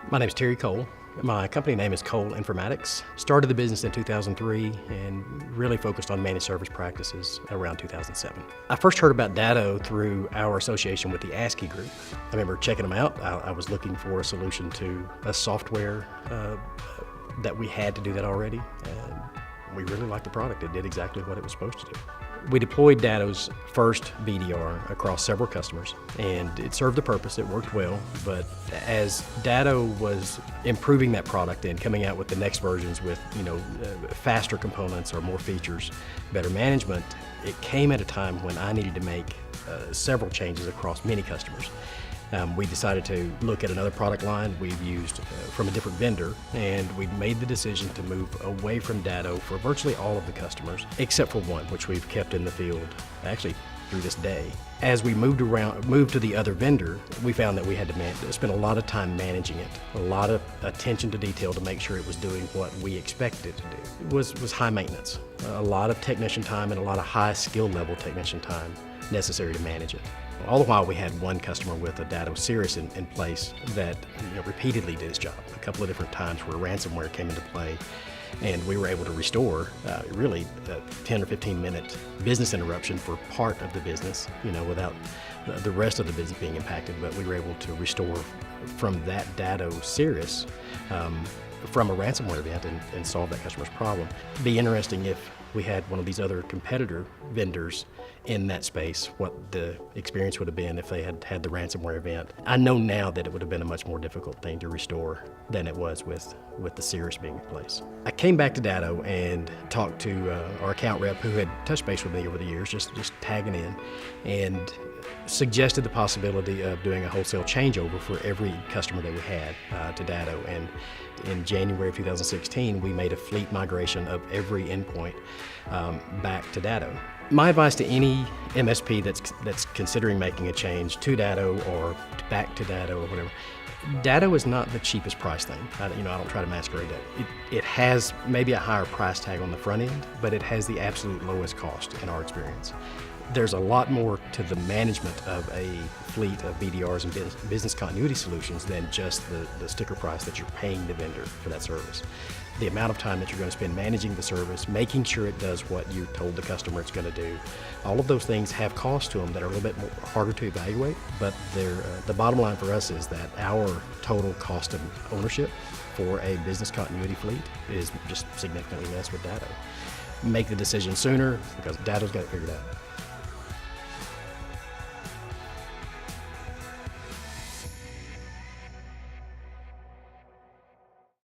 My name is Terry Cole. My company name is Cole Informatics. Started the business in 2003 and really focused on managed service practices around 2007. I first heard about Datto through our association with the ASCII group. I remember checking them out. I was looking for a solution to a software that we had to do that already. And we really liked the product. It did exactly what it was supposed to do. We deployed Datto's first BDR across several customers, and it served the purpose. It worked well, but as Datto was improving that product and coming out with the next versions with faster components or more features, better management, it came at a time when I needed to make several changes across many customers. We decided to look at another product line we've used from a different vendor, and we made the decision to move away from Datto for virtually all of the customers, except for one, which we've kept in the field actually through this day. As we moved to the other vendor, we found that we had to spend a lot of time managing it, a lot of attention to detail to make sure it was doing what we expected it to do. It was high maintenance, a lot of technician time and a lot of high skill level technician time necessary to manage it. All the while, we had one customer with a Datto SIRIS in place that repeatedly did his job. A couple of different times where ransomware came into play, and we were able to restore really a 10 or 15 minute business interruption for part of the business, without the rest of the business being impacted. But we were able to restore from that Datto SIRIS from a ransomware event and solve that customer's problem. It'd be interesting if we had one of these other competitor vendors in that space, what the experience would have been if they had had the ransomware event. I know now that it would have been a much more difficult thing to restore than it was with the SIRIS being in place. I came back to Datto and talked to our account rep who had touched base with me over the years, just tagging in, and suggested the possibility of doing a wholesale changeover for every customer that we had to Datto. And in January of 2016, we made a fleet migration of every endpoint back to Datto. My advice to any MSP that's considering making a change to Datto or back to Datto or whatever, Datto is not the cheapest price thing. I don't try to masquerade that. It has maybe a higher price tag on the front end, but it has the absolute lowest cost in our experience. There's a lot more to the management of a fleet of BDRs and business continuity solutions than just the sticker price that you're paying the vendor for that service. The amount of time that you're going to spend managing the service, making sure it does what you told the customer it's going to do, all of those things have costs to them that are a little bit more harder to evaluate, but the bottom line for us is that our total cost of ownership for a business continuity fleet is just significantly less with Datto. Make the decision sooner because Datto's got it figured out.